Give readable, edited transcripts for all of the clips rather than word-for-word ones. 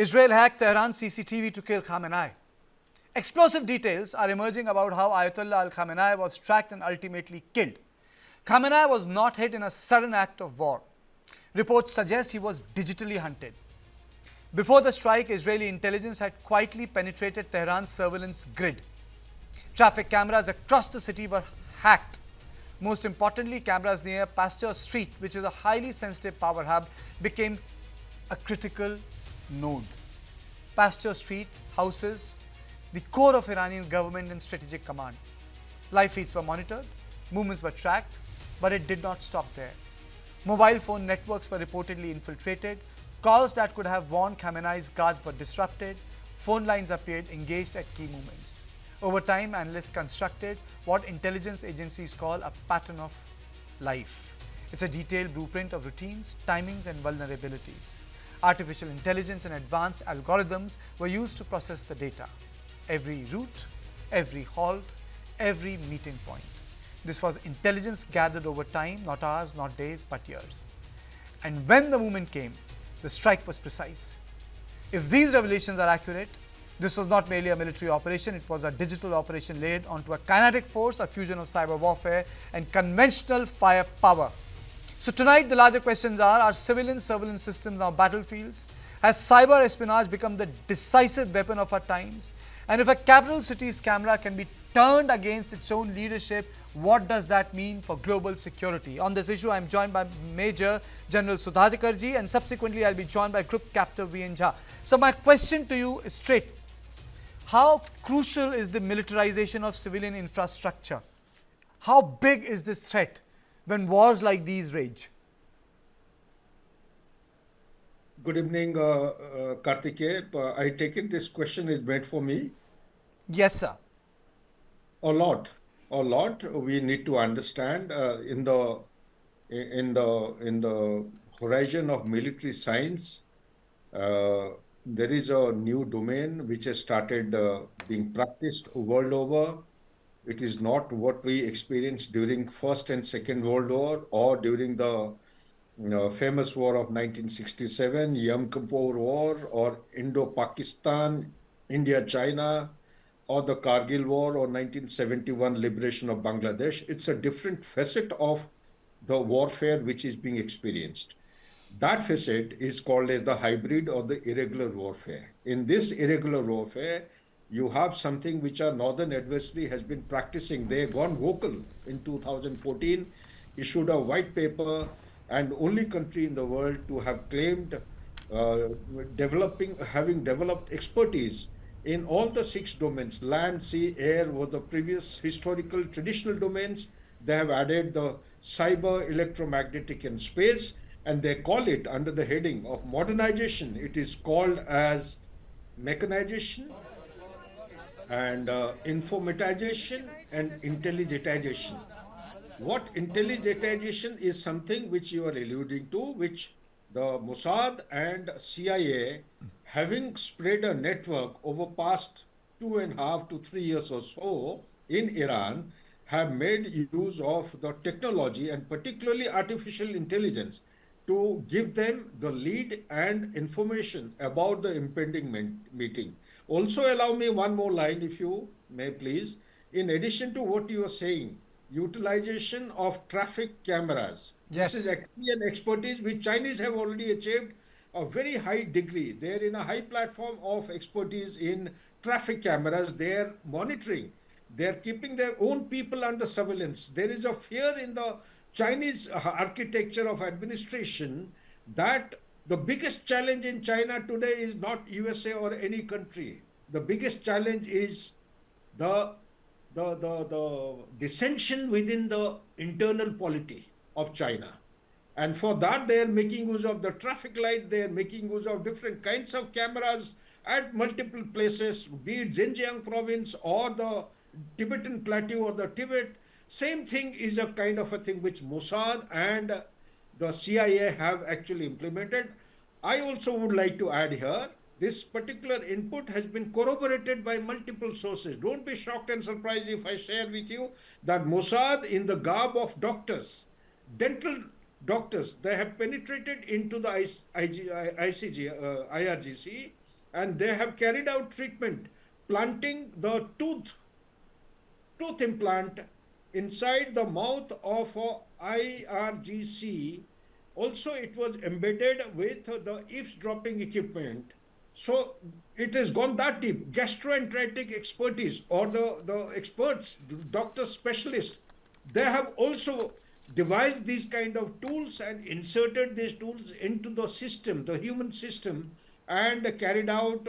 Israel hacked Tehran CCTV to kill Khamenei. Explosive details are emerging about how Ayatollah Ali Khamenei was tracked and ultimately killed. Khamenei was not hit in a sudden act of war. Reports suggest he was digitally hunted. Before the strike, Israeli intelligence had quietly penetrated Tehran's surveillance grid. Traffic cameras across the city were hacked. Most importantly, cameras near Pasteur Street, which is a highly sensitive power hub, became a critical node. Pasteur Street houses the core of Iranian government and strategic command. Live feeds were monitored, movements were tracked, but it did not stop there. Mobile phone networks were reportedly infiltrated. Calls that could have warned Khamenei's guards were disrupted. Phone lines appeared engaged at key moments. Over time, analysts constructed what intelligence agencies call a pattern of life. It's a detailed blueprint of routines, timings, and vulnerabilities. Artificial intelligence and advanced algorithms were used to process the data. Every route, every halt, every meeting point. This was intelligence gathered over time, not hours, not days, but years. And when the moment came, the strike was precise. If these revelations are accurate, this was not merely a military operation, it was a digital operation laid onto a kinetic force, a fusion of cyber warfare and conventional firepower. So tonight, the larger questions are civilian surveillance systems now battlefields? Has cyber espionage become the decisive weapon of our times? And if a capital city's camera can be turned against its own leadership, what does that mean for global security? On this issue, I am joined by Major General Sudhakarji, and subsequently I'll be joined by Group Captain V.N. Jha. So my question to you is straight. How crucial is the militarization of civilian infrastructure? How big is this threat when wars like these rage? Good evening, Karthikeya. I take it this question is made for me. Yes, sir. A lot. We need to understand in the horizon of military science. There is a new domain which has started being practiced world over. It is not what we experienced during First and Second World War or during the famous war of 1967, Yom Kippur War, or Indo-Pakistan, India-China, or the Kargil War, or 1971 liberation of Bangladesh. It's a different facet of the warfare which is being experienced. That facet is called as the hybrid or the irregular warfare. In this irregular warfare, you have something which our northern adversary has been practicing. They have gone vocal in 2014, issued a white paper, and only country in the world to have claimed having developed expertise in all the 6 domains. Land, sea, air were the previous historical traditional domains. They have added the cyber, electromagnetic, and space, and they call it under the heading of modernization. It is called as mechanization and informatization and intelligentization. What intelligentization is something which you are alluding to, which the Mossad and CIA, having spread a network over past 2.5 to 3 years or so in Iran, have made use of the technology and particularly artificial intelligence to give them the lead and information about the impending meeting. Also, allow me one more line, if you may please. In addition to what you are saying, utilization of traffic cameras. Yes. This is actually an expertise which Chinese have already achieved a very high degree. They're in a high platform of expertise in traffic cameras. They're monitoring. They're keeping their own people under surveillance. There is a fear in the Chinese architecture of administration that the biggest challenge in China today is not USA or any country. The biggest challenge is the dissension within the internal polity of China. And for that, they are making use of the traffic light, they are making use of different kinds of cameras at multiple places, be it Xinjiang province or the Tibetan plateau or the Tibet. Same thing is a kind of a thing which Mossad and the CIA have actually implemented. I also would like to add here, this particular input has been corroborated by multiple sources. Don't be shocked and surprised if I share with you that Mossad, in the garb of doctors, dental doctors, they have penetrated into the IRGC and they have carried out treatment, planting the tooth implant inside the mouth of a IRGC. Also, it was embedded with the eavesdropping equipment. So it has gone that deep. Gastroenteric expertise, or the experts, doctors, specialists, they have also devised these kind of tools and inserted these tools into the system, the human system, and carried out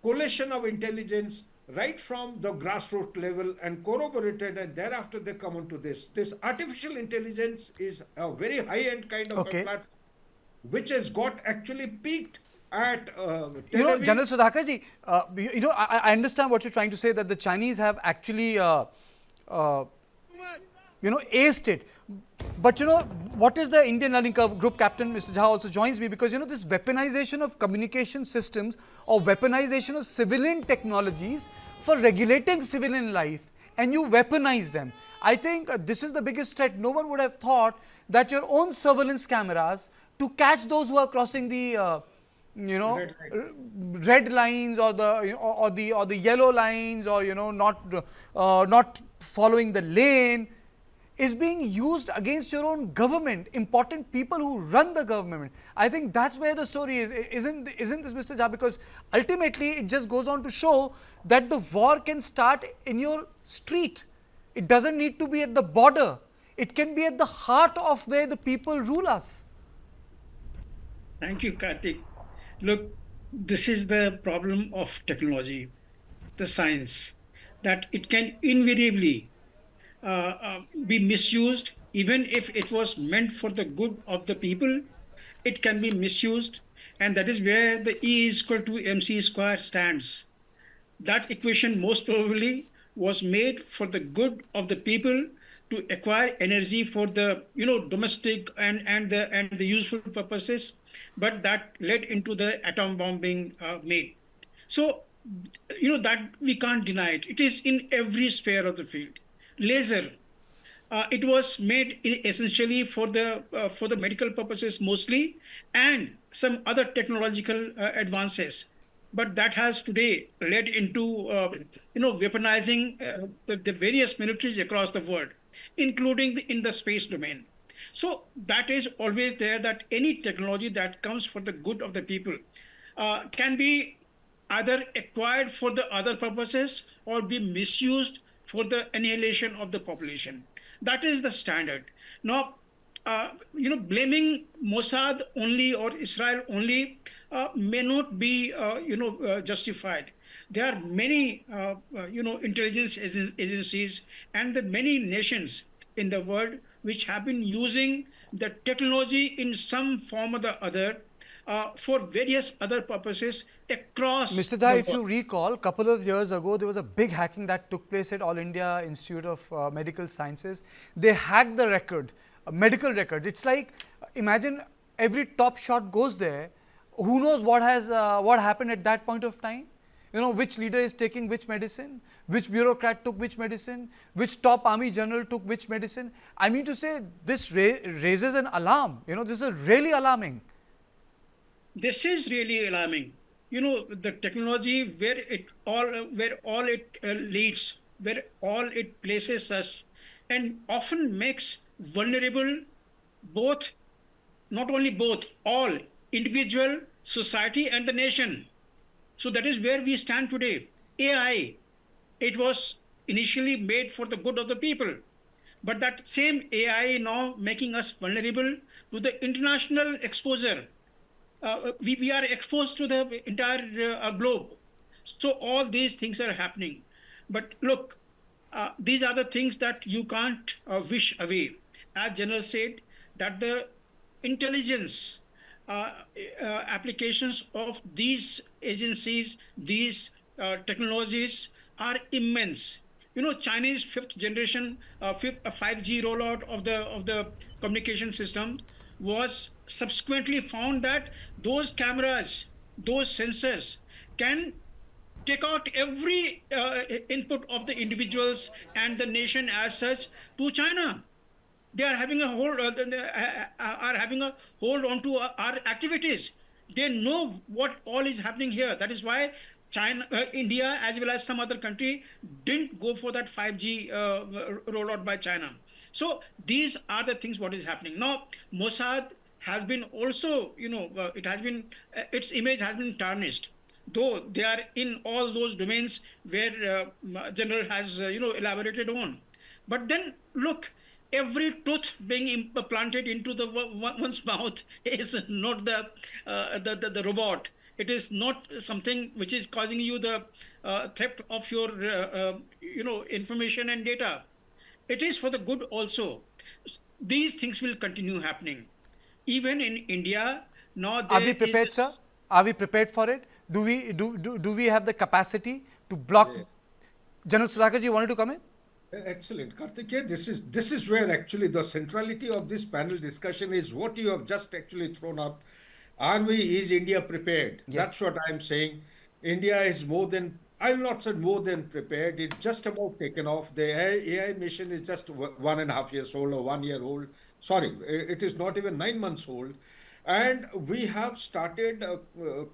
collation of intelligence right from the grassroots level and corroborated, and thereafter they come onto this. This artificial intelligence is a very high-end kind of a Okay. platform which has got actually peaked at You Tel know, Aviv. General Sudhakar ji, I understand what you're trying to say, that the Chinese have actually, aced it. But what is the Indian Learning Curve Group Captain, Mr. Jha, also joins me, because this weaponization of communication systems or weaponization of civilian technologies for regulating civilian life, and you weaponize them. I think this is the biggest threat. No one would have thought that your own surveillance cameras to catch those who are crossing the Red line. red lines, or the yellow lines, or not following the lane, is being used against your own government, important people who run the government. I think that's where the story is. Isn't this, Mr. Jha? Because ultimately it just goes on to show that the war can start in your street. It doesn't need to be at the border. It can be at the heart of where the people rule us. Thank you, Karthik. Look, this is the problem of technology, the science, that it can invariably be misused, even if it was meant for the good of the people. It can be misused, and that is where the E is equal to MC square stands. That equation most probably was made for the good of the people, to acquire energy for the domestic and the useful purposes, but that led into the atom bomb being made. So that we can't deny it. It is in every sphere of the field. Laser, it was made essentially for the medical purposes mostly, and some other technological advances. But that has today led into weaponizing the various militaries across the world, including in the space domain. So that is always there, that any technology that comes for the good of the people can be either acquired for the other purposes or be misused for the annihilation of the population. That is the standard. Now, blaming Mossad only or Israel only may not be, justified. There are many, intelligence agencies and the many nations in the world which have been using the technology in some form or the other for various other purposes across Mr. the Jha, if world. you recall, a couple of years ago, there was a big hacking that took place at All India Institute of Medical Sciences. They hacked the record, a medical record. It's like, imagine every top shot goes there. Who knows what happened at that point of time? Which leader is taking which medicine, which bureaucrat took which medicine, which top army general took which medicine. I mean to say, this raises an alarm. This is really alarming. This is really alarming. The technology, where all it leads, where all it places us, and often makes vulnerable both, not only both, all, individual, society, and the nation. So that is where we stand today. AI, it was initially made for the good of the people, but that same AI now making us vulnerable to the international exposure. We are exposed to the entire globe. So all these things are happening. But look, these are the things that you can't wish away. As General said, that the intelligence applications of these agencies, these technologies are immense. Chinese fifth generation, 5G rollout of the communication system was subsequently found that those cameras, those sensors can take out every input of the individuals and the nation as such to China. They are having a hold onto our activities. They know what all is happening here. That is why China, India, as well as some other country, didn't go for that 5G rollout by China. So these are the things what is happening now. Mossad has been also, it has been its image has been tarnished, though they are in all those domains where General has elaborated on. But then look, every tooth being implanted into the one's mouth is not the robot. It is not something which is causing you the theft of your information and data. It is for the good also. These things will continue happening. Even in India, now Are we there is prepared, sir? this. Are we prepared for it? Do we have the capacity to block? Yeah. General Sudhakar ji wanted to come in? Excellent, Karthik. Yeah, this is where actually the centrality of this panel discussion is what you have just actually thrown up. Is India prepared? Yes. That's what I'm saying. India is more than, I'll not say more than prepared. It's just about taken off. The AI mission is just 1.5 years old or 1 year old. Sorry, it is not even 9 months old. And we have started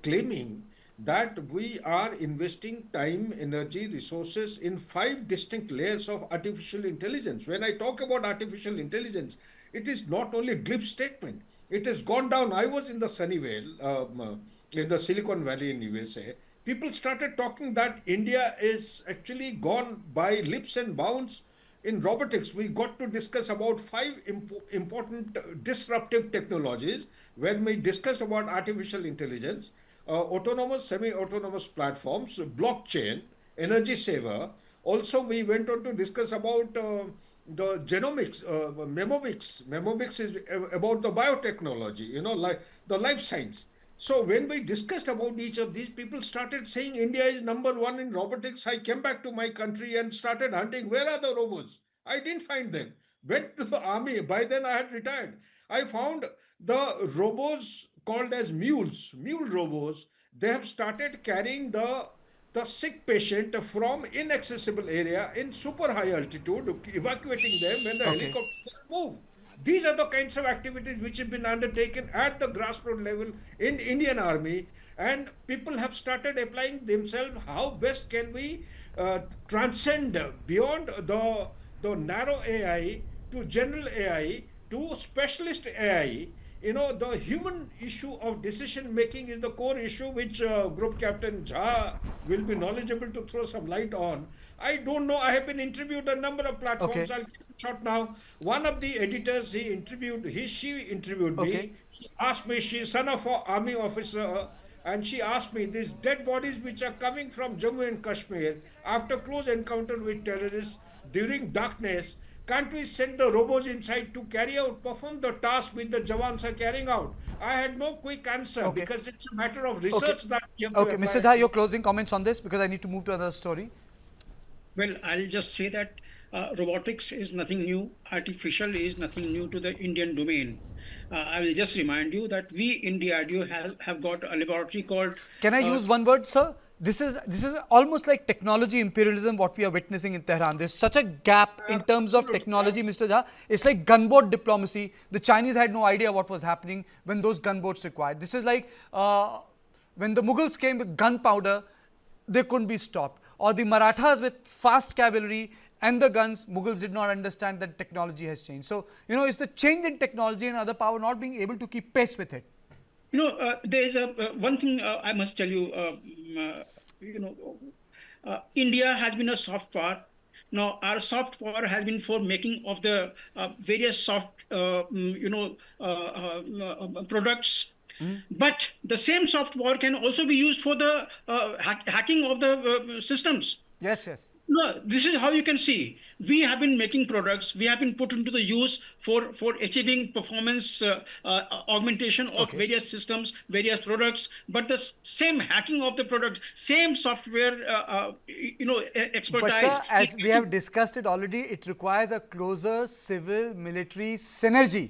claiming that we are investing time, energy, resources in 5 distinct layers of artificial intelligence. When I talk about artificial intelligence, it is not only glib statement. It has gone down. I was in the Sunnyvale, in the Silicon Valley in USA. People started talking that India is actually gone by leaps and bounds in robotics. We got to discuss about 5 important disruptive technologies when we discussed about artificial intelligence, autonomous, semi-autonomous platforms, blockchain, energy saver. Also, we went on to discuss about the genomics, memomics. Memomics is about the biotechnology, like the life science. So when we discussed about each of these, people started saying India is #1 in robotics. I came back to my country and started hunting. Where are the robots? I didn't find them. Went to the army. By then I had retired. I found the robots called as mules, mule robots. They have started carrying the sick patient from inaccessible area in super high altitude, evacuating them when the Okay. helicopter move. These are the kinds of activities which have been undertaken at the grassroots level in Indian Army, and people have started applying themselves. How best can we transcend beyond the narrow AI to general AI to specialist AI? The human issue of decision making is the core issue, which Group Captain Jha will be knowledgeable to throw some light on. I don't know. I have been interviewed a number of platforms. Okay. I'll give it a shot now. One of the editors she interviewed Okay. me. She asked me, she's son of an army officer, and she asked me, these dead bodies which are coming from Jammu and Kashmir after close encounter with terrorists during darkness, can't we send the robots inside to perform the task which the Jawans are carrying out? I had no quick answer Okay. because it's a matter of Okay. research that you have to Okay. Mr. apply. Jha, your closing comments on this because I need to move to another story. Well, I'll just say that robotics is nothing new. Artificial is nothing new to the Indian domain. I will just remind you that we in DRDO have got a laboratory called. Can I Uh, use one word, sir? This is almost like technology imperialism what we are witnessing in Tehran. There's such a gap in terms of technology, Mr. Jha. It's like gunboat diplomacy. The Chinese had no idea what was happening when those gunboats required. This is like when the Mughals came with gunpowder, they couldn't be stopped. Or the Marathas with fast cavalry and the guns, Mughals did not understand that technology has changed. So, it's the change in technology and other power not being able to keep pace with it. There is a one thing I must tell you. India has been a soft power. Now, our soft power has been for making of the various soft, products. But the same soft power can also be used for the hacking of the systems. Yes, yes. No, this is how you can see. We have been making products. We have been put into the use for achieving performance augmentation of Okay. various systems, various products. But the same hacking of the product, same software, expertise. But sir, as we have discussed it already, it requires a closer civil-military synergy.